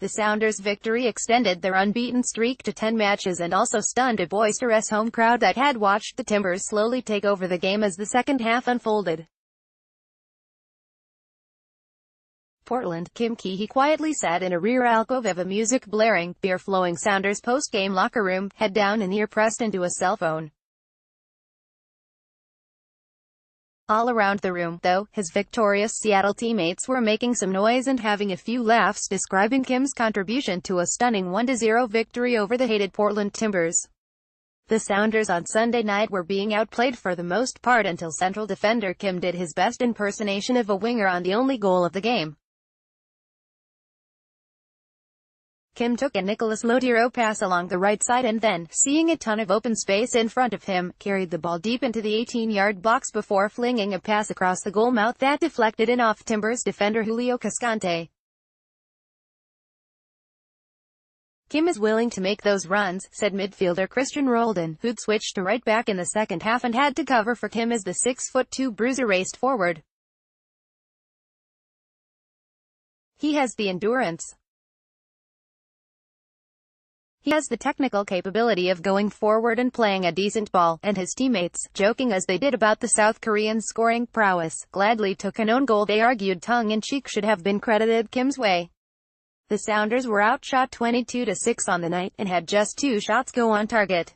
The Sounders' victory extended their unbeaten streak to 10 matches and also stunned a boisterous home crowd that had watched the Timbers slowly take over the game as the second half unfolded. Portland. Kim Kee-hee quietly sat in a rear alcove of a music blaring, beer flowing Sounders post-game locker room, head down and ear pressed into a cell phone. All around the room, though, his victorious Seattle teammates were making some noise and having a few laughs, describing Kim's contribution to a stunning 1-0 victory over the hated Portland Timbers. The Sounders on Sunday night were being outplayed for the most part until central defender Kim did his best impersonation of a winger on the only goal of the game. Kim took a Nicolas Lodiro pass along the right side and then, seeing a ton of open space in front of him, carried the ball deep into the 18-yard box before flinging a pass across the goal mouth that deflected in off Timbers defender Julio Cascante. Kim is willing to make those runs, said midfielder Christian Roldan, who'd switched to right back in the second half and had to cover for Kim as the 6'2" bruiser raced forward. He has the endurance. He has the technical capability of going forward and playing a decent ball, and his teammates, joking as they did about the South Koreans' scoring prowess, gladly took an own goal they argued tongue-in-cheek should have been credited Kim's way. The Sounders were outshot 22-6 on the night, and had just 2 shots go on target.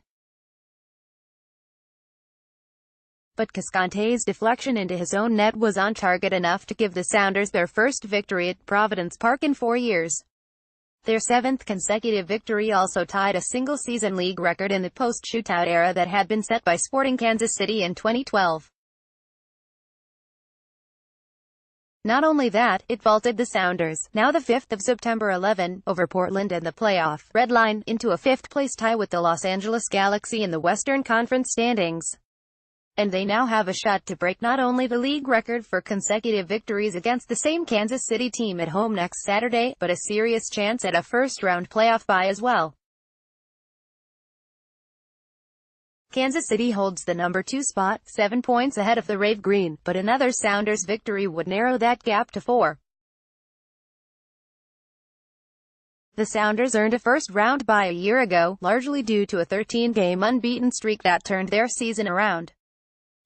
But Cascante's deflection into his own net was on target enough to give the Sounders their first victory at Providence Park in 4 years. Their 7th consecutive victory also tied a single-season league record in the post-shootout era that had been set by Sporting Kansas City in 2012. Not only that, it vaulted the Sounders, now the 5th of September 11, over Portland and the playoff red line, into a 5th-place tie with the Los Angeles Galaxy in the Western Conference standings. And they now have a shot to break not only the league record for consecutive victories against the same Kansas City team at home next Saturday, but a serious chance at a first-round playoff bye as well. Kansas City holds the number 2 spot, 7 points ahead of the Rave Green, but another Sounders victory would narrow that gap to 4. The Sounders earned a first-round bye a year ago, largely due to a 13-game unbeaten streak that turned their season around.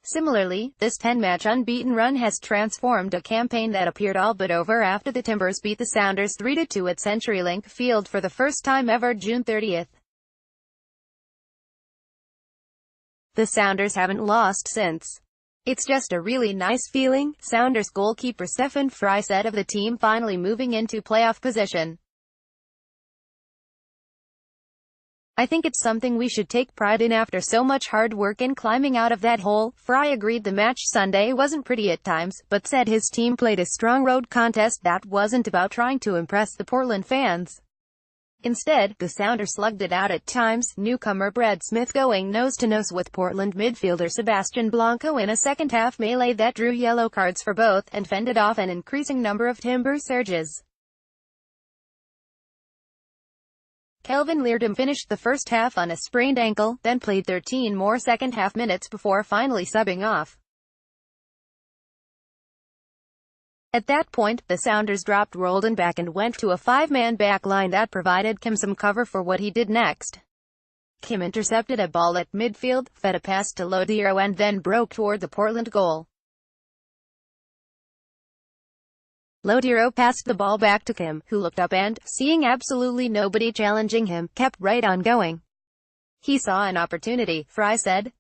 Similarly, this 10-match unbeaten run has transformed a campaign that appeared all but over after the Timbers beat the Sounders 3-2 at CenturyLink Field for the first time ever June 30th. The Sounders haven't lost since. It's just a really nice feeling, Sounders goalkeeper Stefan Frei said of the team finally moving into playoff position. I think it's something we should take pride in after so much hard work in climbing out of that hole. Frei agreed the match Sunday wasn't pretty at times, but said his team played a strong road contest that wasn't about trying to impress the Portland fans. Instead, the Sounders slugged it out at times, newcomer Brad Smith going nose-to-nose with Portland midfielder Sebastian Blanco in a second-half melee that drew yellow cards for both, and fended off an increasing number of Timber surges. Kelvin Leerdam finished the first half on a sprained ankle, then played 13 more second-half minutes before finally subbing off. At that point, the Sounders dropped Roldan back and went to a 5-man back line that provided Kim some cover for what he did next. Kim intercepted a ball at midfield, fed a pass to Lodiro and then broke toward the Portland goal. Lodiro passed the ball back to Kim, who looked up and, seeing absolutely nobody challenging him, kept right on going. He saw an opportunity, Frei said.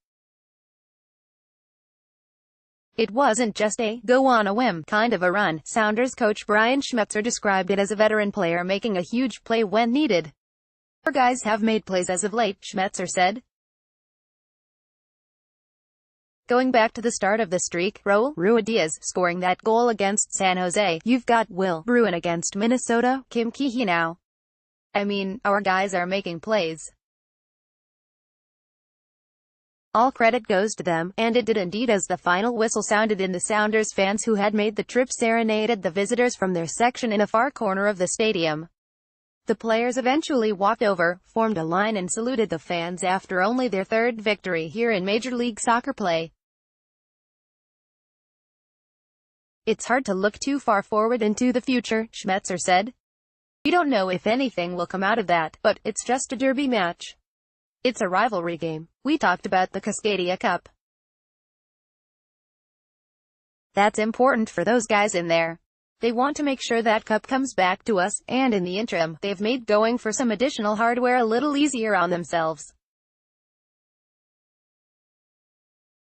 It wasn't just a go on a whim kind of a run. Sounders coach Brian Schmetzer described it as a veteran player making a huge play when needed. Our guys have made plays as of late, Schmetzer said. Going back to the start of the streak, Raul Ruidiaz scoring that goal against San Jose. You've got Will Bruin against Minnesota, Kim Kee-hee now. I mean, our guys are making plays. All credit goes to them, and it did indeed as the final whistle sounded in. The Sounders fans who had made the trip serenaded the visitors from their section in a far corner of the stadium. The players eventually walked over, formed a line and saluted the fans after only their 3rd victory here in Major League Soccer play. It's hard to look too far forward into the future, Schmetzer said. We don't know if anything will come out of that, but it's just a derby match. It's a rivalry game. We talked about the Cascadia Cup. That's important for those guys in there. They want to make sure that cup comes back to us, and in the interim, they've made going for some additional hardware a little easier on themselves.